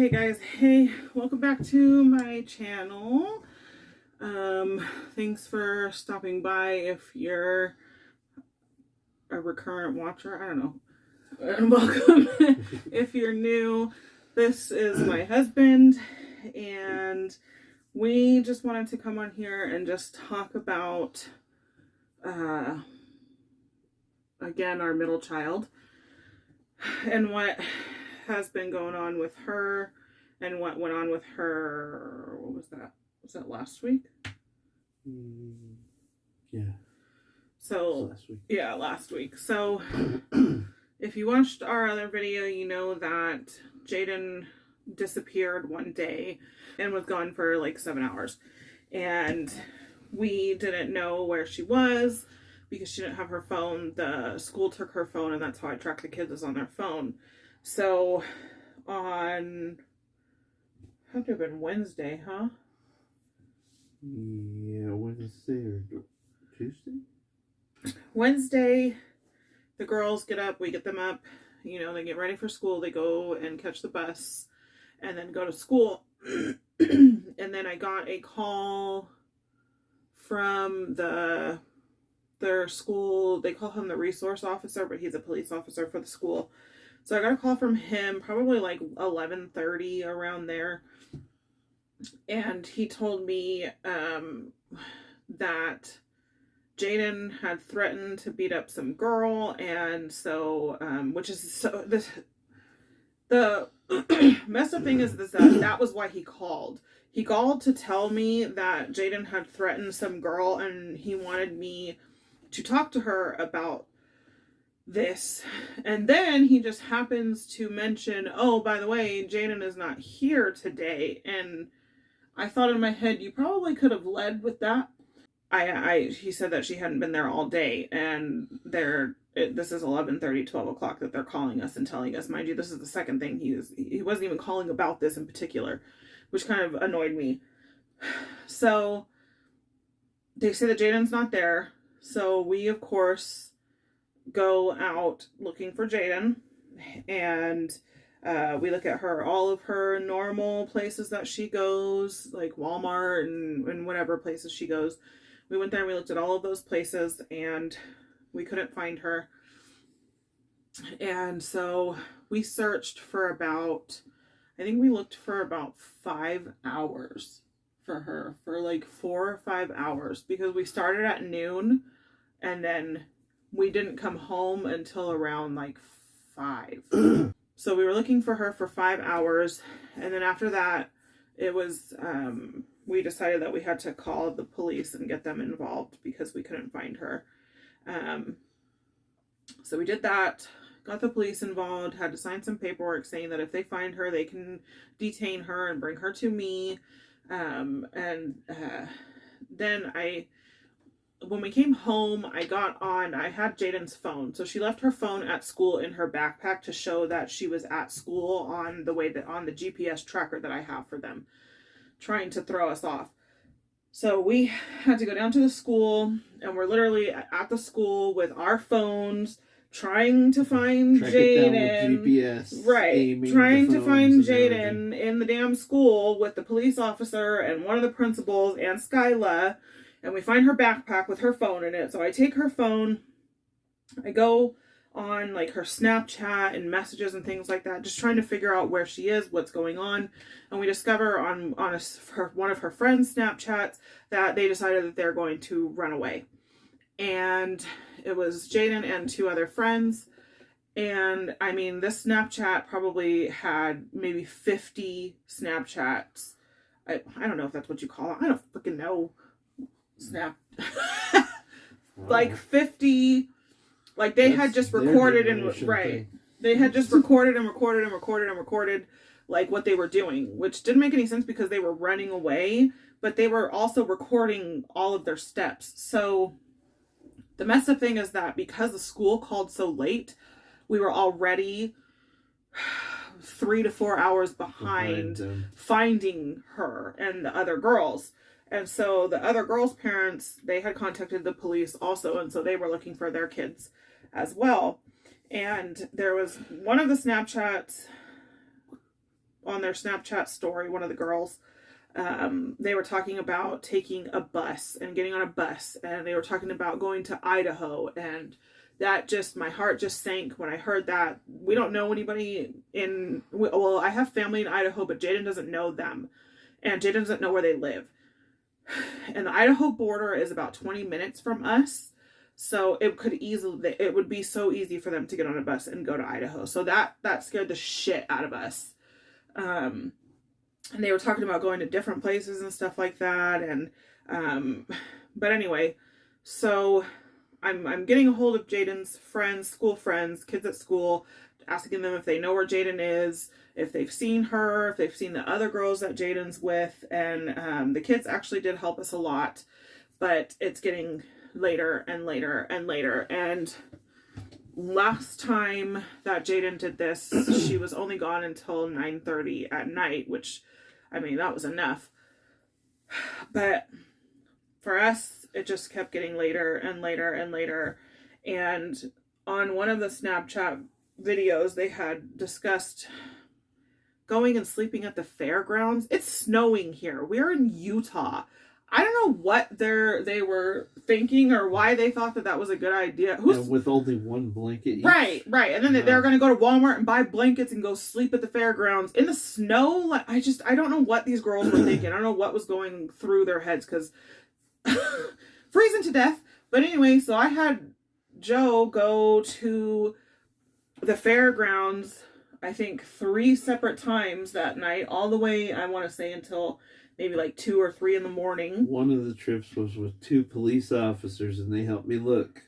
Hey guys, hey, welcome back to my channel. Thanks for stopping by if you're a recurrent watcher, I don't know. And welcome if you're new. This is my husband, and we just wanted to come on here and just talk about, again, our middle child and what has been going on with her and what went on with her. What was that? Was that last week? Yeah. So Last week. Yeah, last week. So if you watched our other video, you know that Jayden disappeared one day and was gone for like 7 hours. And we didn't know where she was because she didn't have her phone. The school took her phone, and that's how I track the kids, is on their phone. So on, had to have been Wednesday, huh? Yeah, Wednesday or Tuesday? Wednesday, the girls get up, we get them up, you know, they get ready for school, they go and catch the bus and then go to school. And then I got a call from their school. They call him the resource officer, but he's a police officer for the school. So I got a call from him probably like 11:30, around there. And he told me that Jayden had threatened to beat up some girl, and so which is so the messed up thing is this, that was why he called. He called to tell me that Jayden had threatened some girl, and he wanted me to talk to her about this. And then he just happens to mention, oh, by the way, Jayden is not here today. And I thought in my head, you probably could have led with that. He said that she hadn't been there all day, and this is 11:30, 12 o'clock that they're calling us and telling us. Mind you, this is the second thing he wasn't even calling about this in particular, which kind of annoyed me. So they say that Jayden's not there. So we, of course, go out looking for Jayden, and we look at all of her normal places that she goes, like Walmart and whatever places she goes. We went there and we looked at all of those places, and we couldn't find her. And so we searched for I think we looked for about 5 hours for her, for like 4 or 5 hours, because we started at noon, and then we didn't come home until around like 5. So we were looking for her for 5 hours. And then after that, it was, we decided that we had to call the police and get them involved because we couldn't find her. So we did that, got the police involved, had to sign some paperwork saying that if they find her, they can detain her and bring her to me. Then when we came home, I had Jayden's phone. So she left her phone at school in her backpack to show that she was at school on the GPS tracker that I have for them, trying to throw us off. So we had to go down to the school, and we're literally at the school with our phones, trying to find Jayden. GPS, right. Trying to find Jayden in the damn school with the police officer and one of the principals and Skyla. And we find her backpack with her phone in it. So I take her phone, I go on like her Snapchat and messages and things like that, just trying to figure out where she is, what's going on. And we discover on one of her friends' Snapchats that they decided that they're going to run away. And it was Jayden and 2 other friends. And I mean, this Snapchat probably had maybe 50 Snapchats. I don't know if that's what you call it. I don't freaking know. Like 50, like they had just recorded they had just recorded like what they were doing, which didn't make any sense because they were running away, but they were also recording all of their steps. So the messed up thing is that because the school called so late, we were already 3 to 4 hours behind finding her and the other girls. And so the other girls' parents, they had contacted the police also, and so they were looking for their kids as well. And there was one of the Snapchats on their Snapchat story, one of the girls, they were talking about taking a bus and getting on a bus, and they were talking about going to Idaho, and that just, my heart just sank when I heard that. We don't know anybody well, I have family in Idaho, but Jayden doesn't know them, and Jayden doesn't know where they live. And the Idaho border is about 20 minutes from us, so it would be so easy for them to get on a bus and go to Idaho. So that scared the shit out of us. And they were talking about going to different places and stuff like that. And but anyway, so I'm getting a hold of Jayden's friends, school friends, kids at school, asking them if they know where Jayden is, if they've seen her, if they've seen the other girls that Jayden's with. And the kids actually did help us a lot, but it's getting later and later and later. And last time that Jayden did this, she was only gone until 9:30 at night, which, I mean, that was enough. But for us, it just kept getting later and later and later. And on one of the Snapchat videos, they had discussed going and sleeping at the fairgrounds. It's snowing here. We're in Utah. I don't know what they were thinking or why they thought that was a good idea. With only one blanket each. Right. And then they're going to go to Walmart and buy blankets and go sleep at the fairgrounds in the snow. Like, I don't know what these girls were thinking. I don't know what was going through their heads, because freezing to death. But anyway, so I had Joe go to the fairgrounds, I think 3 separate times that night, all the way, I want to say, until maybe like 2 or 3 in the morning. One of the trips was with 2 police officers, and they helped me look.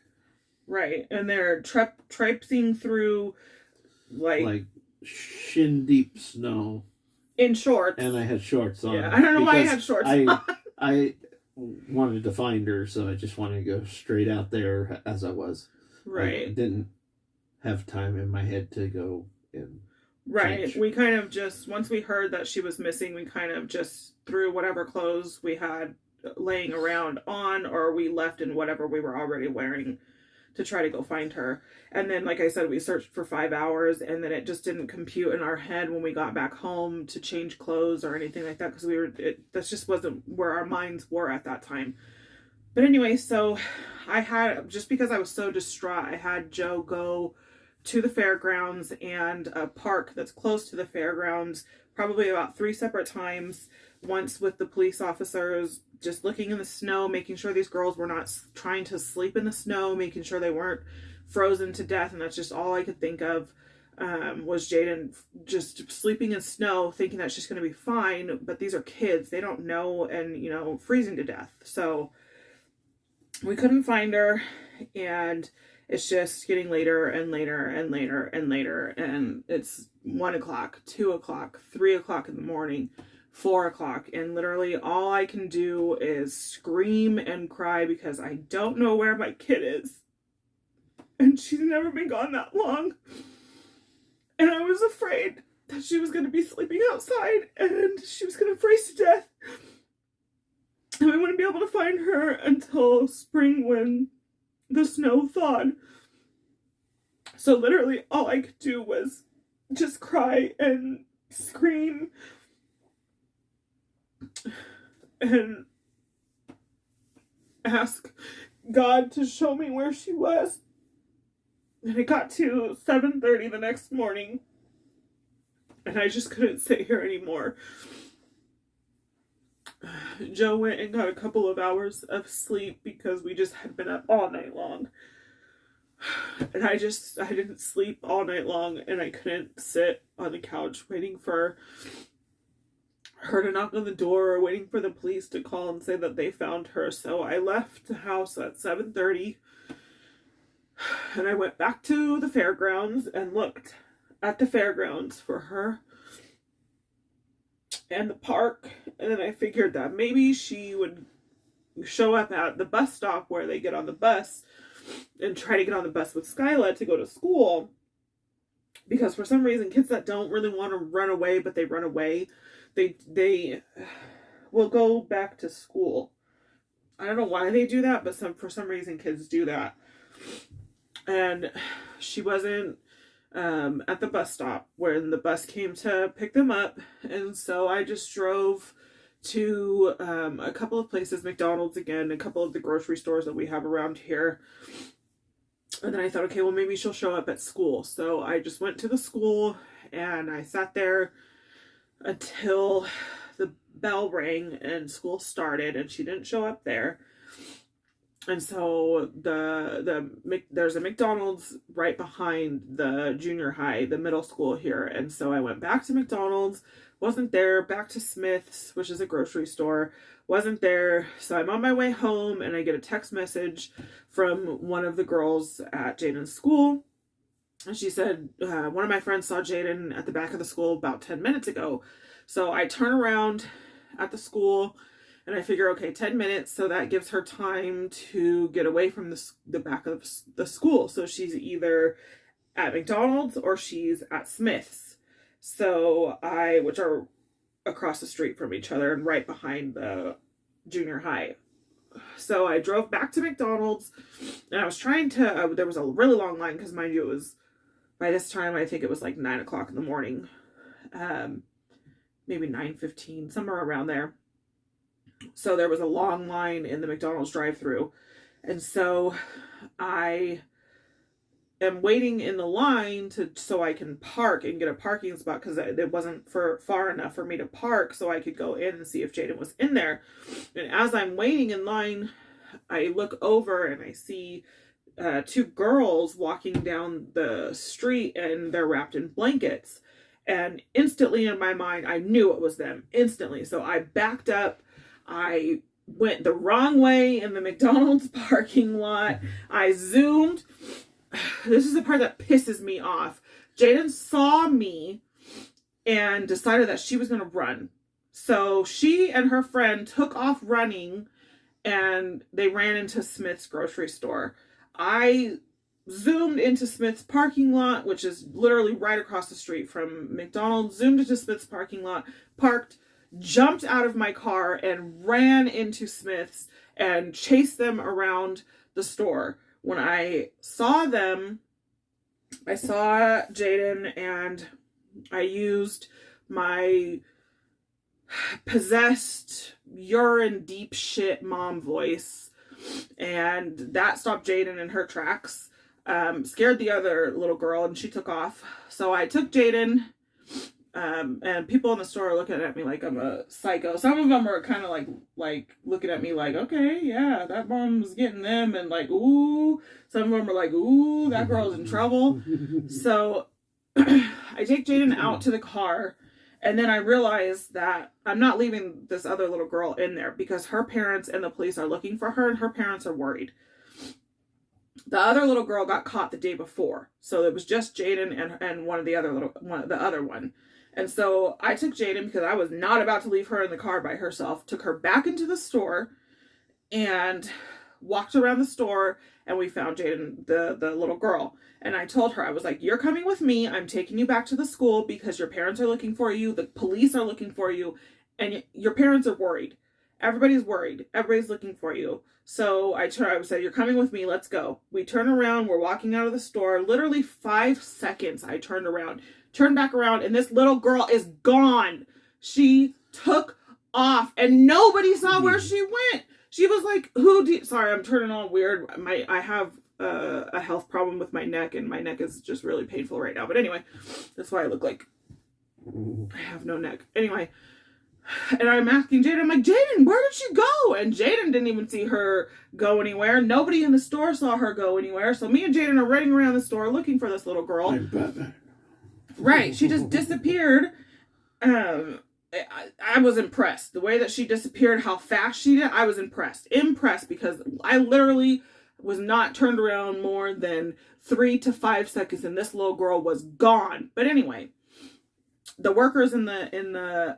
Right, and they're traipsing through like shin deep snow in shorts. And I had shorts on. Yeah, I don't know why I had shorts on. I wanted to find her, so I just wanted to go straight out there as I was. Right. I didn't have time in my head to go and right. change. We kind of just, once we heard that she was missing, we kind of just threw whatever clothes we had laying around on, or we left in whatever we were already wearing to try to go find her. And then, like I said, we searched for 5 hours, and then it just didn't compute in our head when we got back home to change clothes or anything like that, because that just wasn't where our minds were at that time. But anyway, so I had, just because I was so distraught, I had Joe go to the fairgrounds and a park that's close to the fairgrounds, probably about 3 separate times. Once with the police officers, just looking in the snow, making sure these girls were not trying to sleep in the snow, making sure they weren't frozen to death. And that's just all I could think of, was Jayden just sleeping in snow, thinking that she's going to be fine. But these are kids. They don't know, and, freezing to death. So we couldn't find her, and it's just getting later and later and later and later. And it's 1 o'clock, 2 o'clock, 3 o'clock in the morning, 4 o'clock. And literally all I can do is scream and cry because I don't know where my kid is. And she's never been gone that long. And I was afraid that she was going to be sleeping outside and she was going to freeze to death. And we wouldn't be able to find her until spring when the snow thawed. So literally all I could do was just cry and scream and ask God to show me where she was. And it got to 7:30 the next morning, and I just couldn't sit here anymore. Joe went and got a couple of hours of sleep because we just had been up all night long. And I didn't sleep all night long, and I couldn't sit on the couch waiting for her to knock on the door or waiting for the police to call and say that they found her. So I left the house at 7:30, and I went back to the fairgrounds and looked at the fairgrounds for her and the park. And then I figured that maybe she would show up at the bus stop where they get on the bus and try to get on the bus with Skyla to go to school. Because for some reason, kids that don't really want to run away, but they run away, they will go back to school. I don't know why they do that, but for some reason kids do that. And she wasn't at the bus stop when the bus came to pick them up. And so I just drove to a couple of places, McDonald's again, a couple of the grocery stores that we have around here. And then I thought, okay, well, maybe she'll show up at school. So I just went to the school and I sat there until the bell rang and school started, and she didn't show up there. And so there's a McDonald's right behind the junior high, the middle school here. And so I went back to McDonald's, wasn't there, back to Smith's, which is a grocery store, wasn't there. So I'm on my way home and I get a text message from one of the girls at Jayden's school. And she said, one of my friends saw Jayden at the back of the school about 10 minutes ago. So I turn around at the school and I figure, okay, 10 minutes. So that gives her time to get away from the back of the school. So she's either at McDonald's or she's at Smith's. So which are across the street from each other and right behind the junior high. So I drove back to McDonald's and I was trying to, there was a really long line because mind you, it was, by this time, I think it was like 9 o'clock in the morning, maybe 9:15, somewhere around there. So there was a long line in the McDonald's drive-thru. And so I am waiting in the line so I can park and get a parking spot because it wasn't far enough for me to park so I could go in and see if Jayden was in there. And as I'm waiting in line, I look over and I see two girls walking down the street and they're wrapped in blankets. And instantly in my mind, I knew it was them. Instantly. So I backed up. I went the wrong way in the McDonald's parking lot. I zoomed. This is the part that pisses me off. Jayden saw me and decided that she was going to run. So she and her friend took off running and they ran into Smith's grocery store. I zoomed into Smith's parking lot, which is literally right across the street from McDonald's, zoomed into Smith's parking lot, parked, jumped out of my car and ran into Smith's and chased them around the store. When I saw them, I saw Jayden and I used my possessed urine deep shit mom voice, and that stopped Jayden in her tracks, scared the other little girl, and she took off. So I took Jayden, and people in the store are looking at me like I'm a psycho. Some of them are kind of like looking at me like, okay, yeah, that mom's getting them, and like, ooh. Some of them are like, ooh, that girl's in trouble. So I take Jayden out to the car, and then I realize that I'm not leaving this other little girl in there because her parents and the police are looking for her and her parents are worried. The other little girl got caught the day before. So it was just Jayden and the other one. And so I took Jayden because I was not about to leave her in the car by herself, took her back into the store and walked around the store, and we found Jayden, the little girl. And I told her, I was like, you're coming with me. I'm taking you back to the school because your parents are looking for you. The police are looking for you. And your parents are worried. Everybody's worried. Everybody's looking for you. So I said, you're coming with me. Let's go. We turn around. We're walking out of the store. Literally 5 seconds, I turned back around, and this little girl is gone. She took off, and nobody saw where she went. She was like, sorry, I'm turning all weird. I have a health problem with my neck, and my neck is just really painful right now. But anyway, that's why I look like I have no neck. Anyway, and I'm asking Jayden, I'm like, Jayden, where did she go? And Jayden didn't even see her go anywhere. Nobody in the store saw her go anywhere. So me and Jayden are running around the store looking for this little girl. Right, she just disappeared. I was impressed. The way that she disappeared, how fast she did, I was impressed. Impressed because I literally was not turned around more than 3 to 5 seconds, and this little girl was gone. But anyway, the workers in the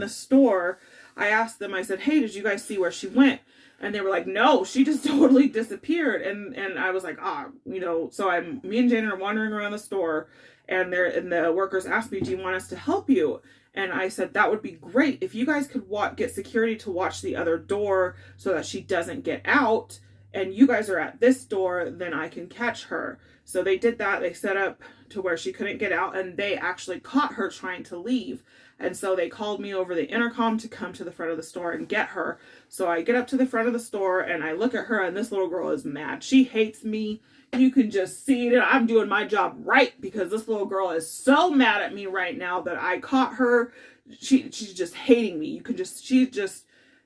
store, I asked them, I said, hey, did you guys see where she went? And they were like, no, she just totally disappeared. And I was like, so me and Jayden are wandering around the store, and the workers asked me, do you want us to help you? And I said, that would be great if you guys could get security to watch the other door so that she doesn't get out. and you guys are at this door, then I can catch her. So they did that. They set up to where she couldn't get out, and they actually caught her trying to leave. And so they called me over the intercom to come to the front of the store and get her. So I get up to the front of the store and I look at her, and this little girl is mad. She hates me. You can just see it. I'm doing my job right, because this little girl is so mad at me right now that I caught her. She's just hating me.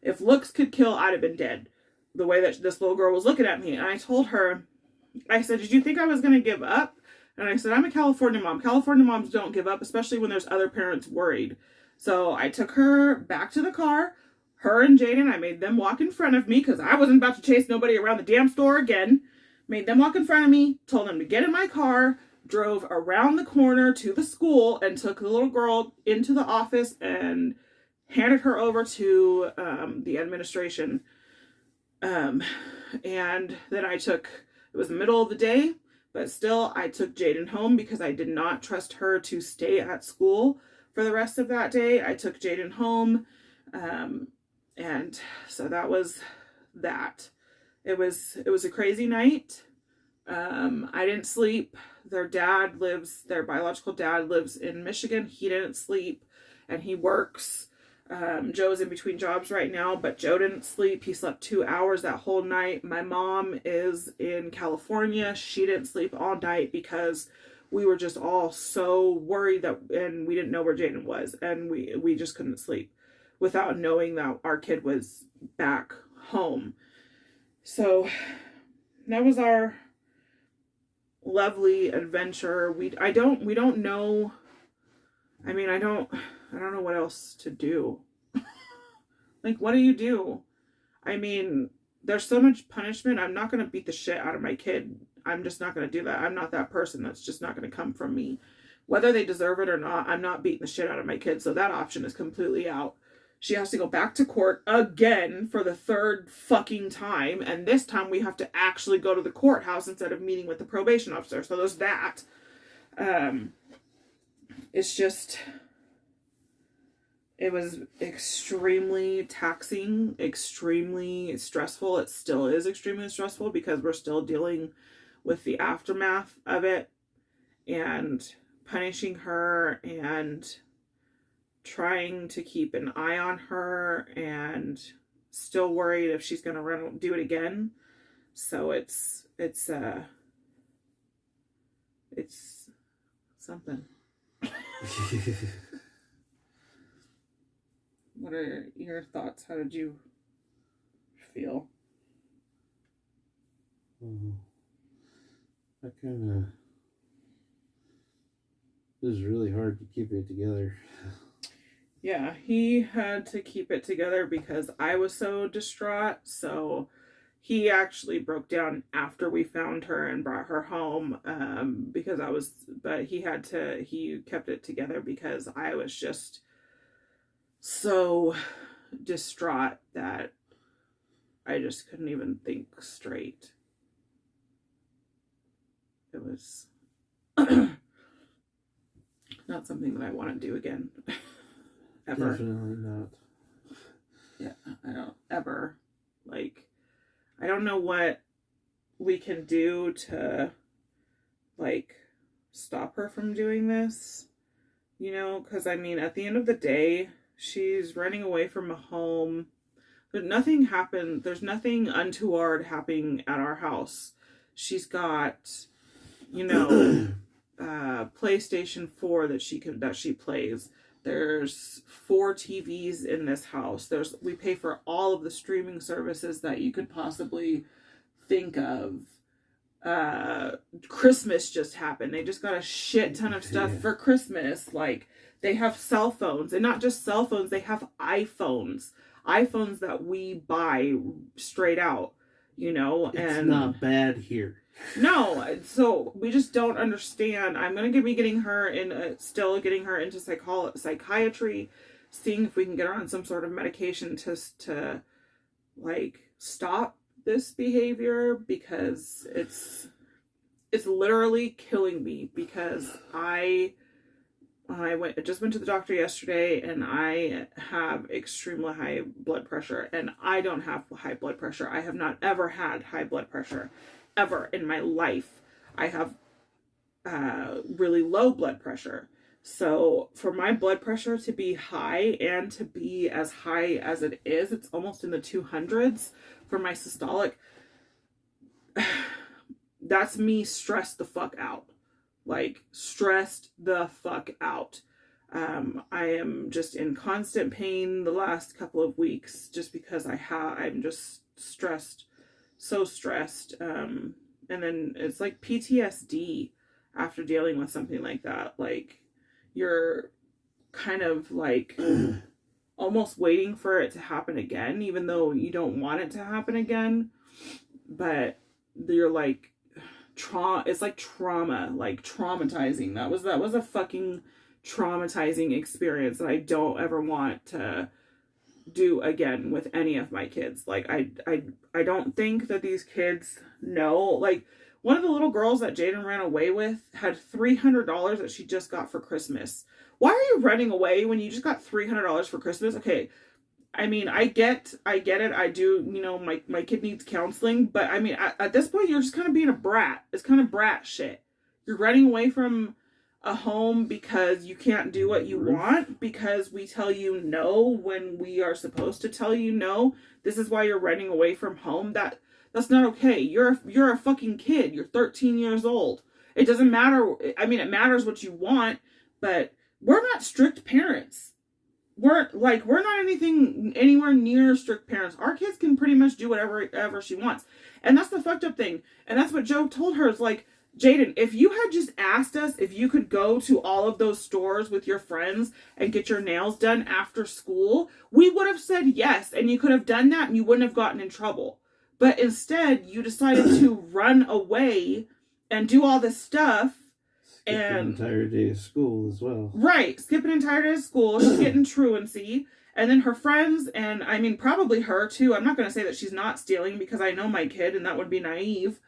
If looks could kill, I'd have been dead. The way that this little girl was looking at me. And I told her, I said, did you think I was going to give up? And I said, I'm a California mom. California moms don't give up, especially when there's other parents worried. So I took her back to the car. Her and Jayden, I made them walk in front of me because I wasn't about to chase nobody around the damn store again. Made them walk in front of me, told them to get in my car, drove around the corner to the school, and took the little girl into the office and handed her over to the administration. And then it was the middle of the day, but still I took Jayden home because I did not trust her to stay at school for the rest of that day. I took Jayden home. And so that was that. It was a crazy night. I didn't sleep. Their biological dad lives in Michigan. He didn't sleep, and he works. Joe's in between jobs right now, but Joe didn't sleep. He slept 2 hours that whole night. My mom is in California. She didn't sleep all night because we were just all so worried and we didn't know where Jayden was, and we just couldn't sleep without knowing that our kid was back home. So that was our lovely adventure. We don't know. I mean, I don't know what else to do. Like, what do you do? I mean, there's so much punishment. I'm not going to beat the shit out of my kid. I'm just not going to do that. I'm not that person. That's just not going to come from me. Whether they deserve it or not, I'm not beating the shit out of my kid. So that option is completely out. She has to go back to court again for the third fucking time. And this time we have to actually go to the courthouse instead of meeting with the probation officer. So there's that. It was extremely taxing, extremely stressful. It still is extremely stressful because we're still dealing with the aftermath of it and punishing her and trying to keep an eye on her and still worried if she's going to do it again. So it's something. What are your thoughts? How did you feel? I kind of... It was really hard to keep it together. Yeah, he had to keep it together because I was so distraught. So he actually broke down after we found her and brought her home. But he kept it together because I was just so distraught that I just couldn't even think straight. It was not something that I want to do again. Ever. Definitely not. Yeah, I don't ever. Like, I don't know what we can do to, like, stop her from doing this. You know, because, I mean, at the end of the day, she's running away from a home. But nothing happened. There's nothing untoward happening at our house. She's got, PlayStation 4 that she plays. There's 4 TVs in this house. We pay for all of the streaming services that you could possibly think of. Christmas just happened. They just got a shit ton of stuff for Christmas. Like, they have cell phones, and not just cell phones, they have iPhones that we buy straight out, It's not bad here. No, so we just don't understand. I'm going to be getting her into psychiatry, seeing if we can get her on some sort of medication to like stop this behavior, because it's literally killing me, because I I just went to the doctor yesterday, and I have extremely high blood pressure, and I don't have high blood pressure. I have not ever had high blood pressure ever in my life. I have really low blood pressure. So for my blood pressure to be high and to be as high as it is, it's almost in the 200s for my systolic. That's me stressed the fuck out. Like, stressed the fuck out. I am just in constant pain the last couple of weeks just because I'm just stressed, so stressed. And then it's like PTSD after dealing with something like that. Like, you're kind of like almost waiting for it to happen again, even though you don't want it to happen again. But you're like, it's like trauma, like traumatizing. That was a fucking traumatizing experience that I don't ever want to do again with any of my kids. Like, I don't think that these kids know. Like, one of the little girls that Jayden ran away with had $300 that she just got for Christmas. Why are you running away when you just got $300 for Christmas? Okay, I mean, I get it. I do, my kid needs counseling, but I mean, at this point, you're just kind of being a brat. It's kind of brat shit. You're running away from a home because you can't do what you want, because we tell you no when we are supposed to tell you no. This is why you're running away from home. That's not okay. You're a fucking kid. You're 13 years old. It doesn't matter. I mean, it matters what you want, but we're not strict parents. We're not anything anywhere near strict parents. Our kids can pretty much do whatever she wants. And that's the fucked up thing. And that's what Joe told her. It's like, Jayden, if you had just asked us if you could go to all of those stores with your friends and get your nails done after school, we would have said yes. And you could have done that and you wouldn't have gotten in trouble. But instead, you decided to run away and do all this stuff. Skip an entire day of school as well. Right. Skip an entire day of school. She's getting truancy. And then her friends, and I mean, probably her too. I'm not going to say that she's not stealing because I know my kid and that would be naive.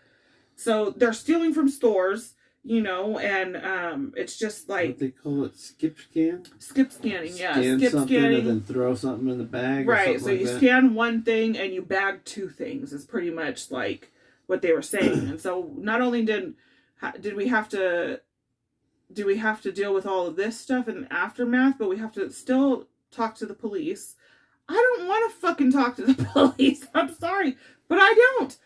So they're stealing from stores, and it's just like... What they call it? Skip scan? Skip scanning, yeah. Skip scanning. And then throw something in the bag. Right. So you scan one thing and you bag two things is pretty much like what they were saying. And so not only did we have to deal with all of this stuff in the aftermath, but we have to still talk to the police. I don't want to fucking talk to the police. I'm sorry, but I don't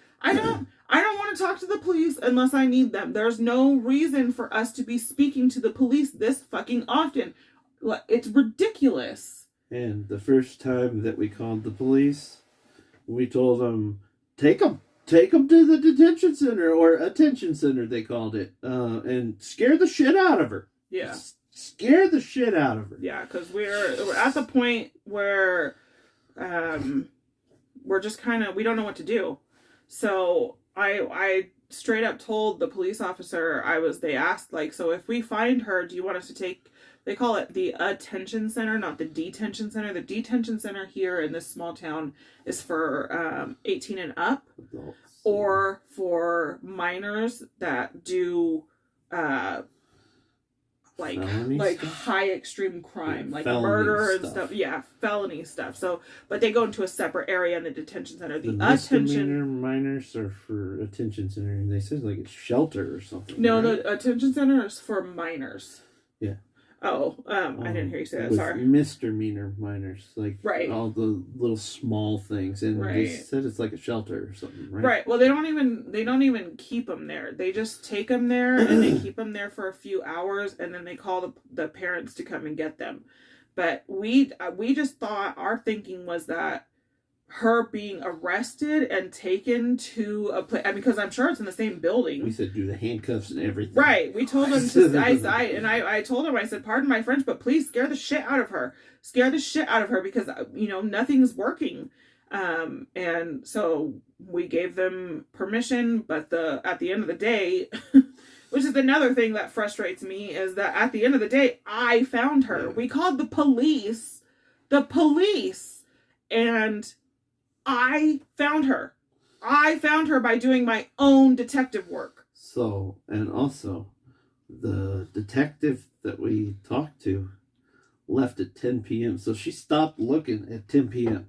want to talk to the police unless I need them. There's no reason for us to be speaking to the police this fucking often. It's ridiculous. And the first time that we called the police, we told them, take them to the detention center, or attention center, they called it, and scare the shit out of her. Yeah. Scare the shit out of her. Yeah, because we're at the point where we're just kind of, we don't know what to do. So I straight up told the police officer, they asked, like, so if we find her, do you want us to take, they call it the attention center, not the detention center. The detention center here in this small town is for 18 and up, adults, or for minors that do like high extreme crime, like murder and stuff. Yeah, felony stuff. So, but they go into a separate area in the detention center. The attention minors are for attention center, and they said like it's shelter or something. No, right? The attention center is for minors. Yeah. Oh, I didn't hear you say that. Sorry. Misdemeanor minors, like right. All the little small things, and right. They said it's like a shelter or something, right? Right. Well, they don't even keep them there. They just take them there and they keep them there for a few hours, and then they call the parents to come and get them. But we just thought, our thinking was that her being arrested and taken to a place, because I'm sure it's in the same building. We said do the handcuffs and everything. Right. We told him to, I told him, I said, pardon my French, but please scare the shit out of her. Scare the shit out of her because, nothing's working. And so we gave them permission, but at the end of the day, which is another thing that frustrates me, is that at the end of the day, I found her. Yeah. We called the police, and I found her. I found her by doing my own detective work. So, and also, the detective that we talked to left at 10 p.m. So she stopped looking at 10 p.m.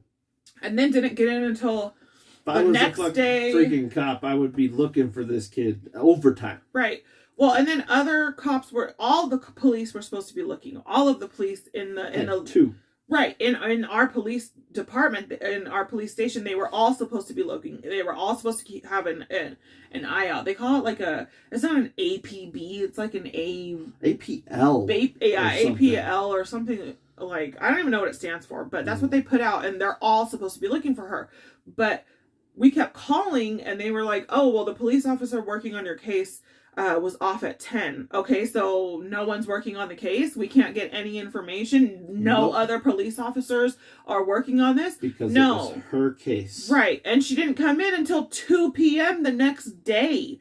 And then didn't get in until if I the was next a day. Freaking cop, I would be looking for this kid overtime. Right. Well, and then other cops all the police were supposed to be looking. All of the police in the two. Right. In our police department, in our police station, they were all supposed to be looking. They were all supposed to have an eye out. They call it like it's not an APB, it's like an APL. APL or something like, I don't even know what it stands for, but that's what they put out, and they're all supposed to be looking for her. But we kept calling, and they were like, oh, well, the police officer working on your case was off at 10. Okay, so no one's working on the case. We can't get any information. No other police officers are working on this. Because it was her case. Right, and she didn't come in until 2 p.m. the next day.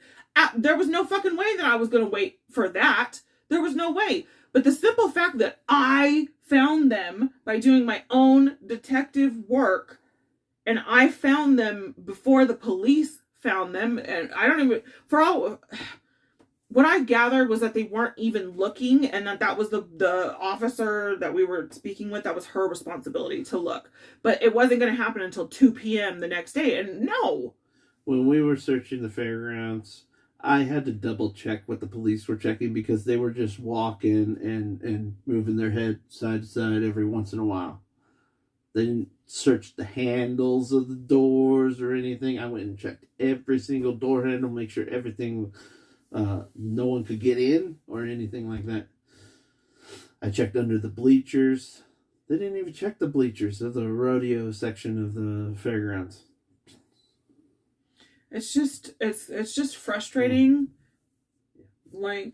There was no fucking way that I was going to wait for that. There was no way. But the simple fact that I found them by doing my own detective work, and I found them before the police found them, and I don't even, what I gathered was that they weren't even looking, and that was the officer that we were speaking with, that was her responsibility to look. But it wasn't going to happen until 2 p.m. the next day, and no. When we were searching the fairgrounds, I had to double check what the police were checking, because they were just walking and moving their head side to side every once in a while. They didn't search the handles of the doors or anything. I went and checked every single door handle, make sure everything, no one could get in or anything like that. I checked under the bleachers. They didn't even check the bleachers of the rodeo section of the fairgrounds. It's just frustrating. Like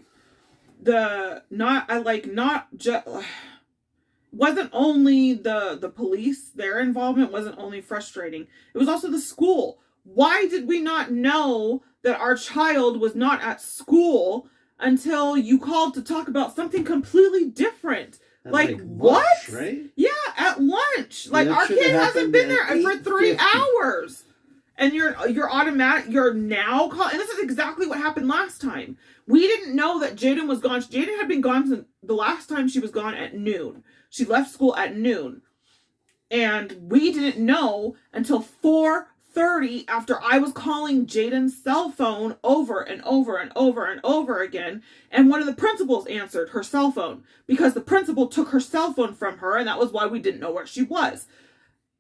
wasn't only the police, their involvement wasn't only frustrating. It was also the school. Why did we not know that our child was not at school until you called to talk about something completely different? Like what? Lunch, right? Yeah, at lunch. Like our kid hasn't been there for 3 hours. And you're now calling, and this is exactly what happened last time. We didn't know that Jayden was gone. Jayden had been gone since the last time she was gone at noon. She left school at noon. And we didn't know until 4:30, after I was calling Jayden's cell phone over and over and over and over again. And one of the principals answered her cell phone, because the principal took her cell phone from her, and that was why we didn't know where she was.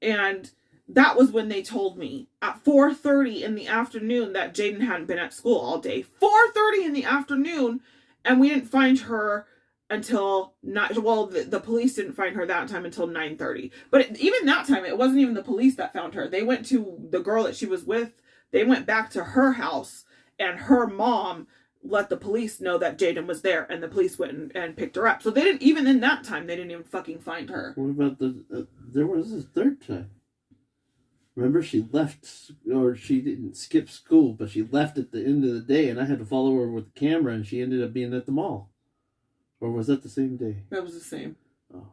And that was when they told me at 4:30 in the afternoon that Jayden hadn't been at school all day. 4:30 in the afternoon, and we didn't find her until the police didn't find her that time until 9:30. But even that time, it wasn't even the police that found her. They went to the girl that she was with. They went back to her house, and her mom let the police know that Jayden was there, and the police went and picked her up. So they didn't even, in that time, they didn't even fucking find her. What about there was a third time? Remember, she left, or she didn't skip school, but she left at the end of the day, and I had to follow her with the camera, and she ended up being at the mall. Or was that the same day? That was the same. Oh.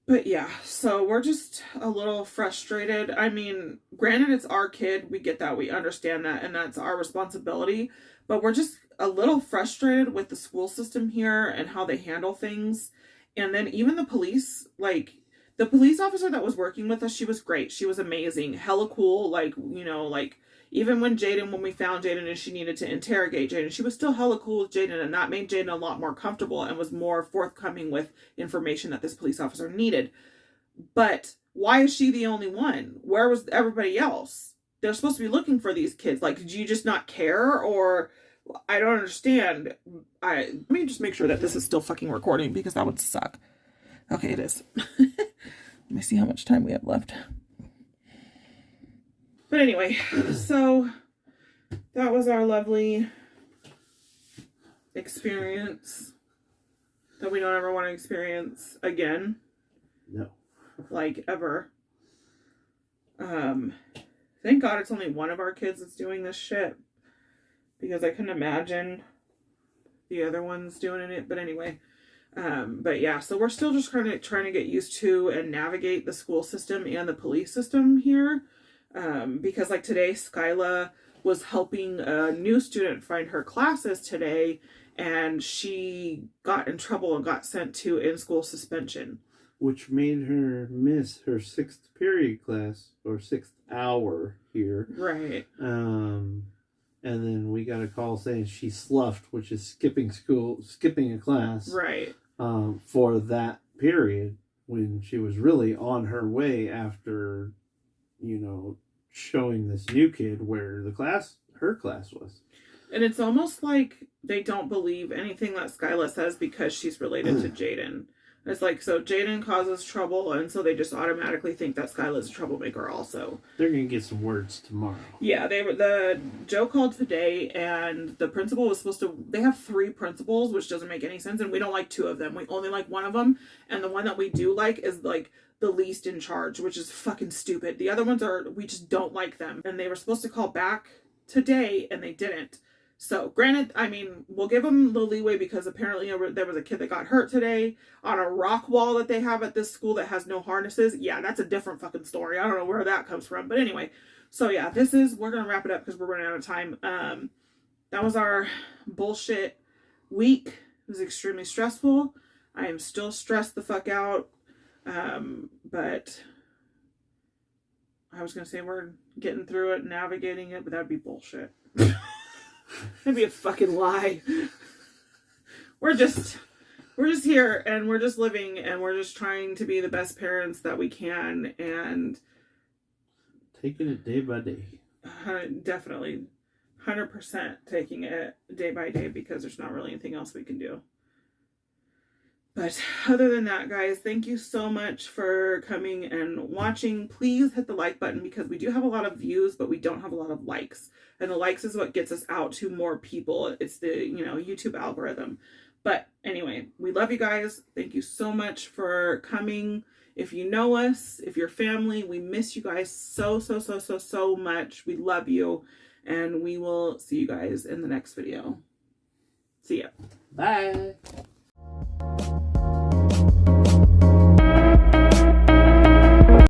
But yeah, so we're just a little frustrated. I mean, granted, it's our kid. We get that. We understand that, and that's our responsibility. But we're just a little frustrated with the school system here and how they handle things. And then even the police, like, the police officer that was working with us, she was great. She was amazing. Hella cool. Like, even when we found Jayden and she needed to interrogate Jayden, she was still hella cool with Jayden, and that made Jayden a lot more comfortable and was more forthcoming with information that this police officer needed. But why is she the only one? Where was everybody else? They're supposed to be looking for these kids. Like, did you just not care? Or I don't understand. Let me just make sure that this is still fucking recording, because that would suck. Okay, it is. Let me see how much time we have left. But anyway, so that was our lovely experience that we don't ever want to experience again. No. Like, ever. Thank God it's only one of our kids that's doing this shit, because I couldn't imagine the other ones doing it. But anyway. But yeah, so we're still just trying to get used to and navigate the school system and the police system here. Because like today, Skyla was helping a new student find her classes today, and she got in trouble and got sent to in-school suspension. Which made her miss her 6th period class, or 6th hour here. Right. And then we got a call saying she sloughed, which is skipping a class. Right. For that period, when she was really on her way after, showing this new kid where her class was. And it's almost like they don't believe anything that Skyla says because she's related to Jayden. It's like, so Jayden causes trouble, and so they just automatically think that Skyla's a troublemaker also. They're going to get some words tomorrow. Yeah, Joe called today, and the principal was supposed to, they have 3 principals, which doesn't make any sense, and we don't like 2 of them. We only like one of them, and the one that we do like is like the least in charge, which is fucking stupid. The other ones we just don't like them. And they were supposed to call back today, and they didn't. So, granted, I mean, we'll give them the leeway because apparently there was a kid that got hurt today on a rock wall that they have at this school that has no harnesses. Yeah, that's a different fucking story. I don't know where that comes from. But anyway, so yeah, we're going to wrap it up because we're running out of time. That was our bullshit week. It was extremely stressful. I am still stressed the fuck out. But I was going to say we're getting through it, navigating it, but that'd be bullshit. That'd be a fucking lie. We're just here, and we're just living, and we're just trying to be the best parents that we can, and taking it day by day. Definitely 100% taking it day by day because there's not really anything else we can do. But other than that, guys, thank you so much for coming and watching. Please hit the like button because we do have a lot of views, but we don't have a lot of likes. And the likes is what gets us out to more people. It's the, YouTube algorithm. But anyway, we love you guys. Thank you so much for coming. If you know us, if you're family, we miss you guys so much. We love you. And we will see you guys in the next video. See ya. Bye.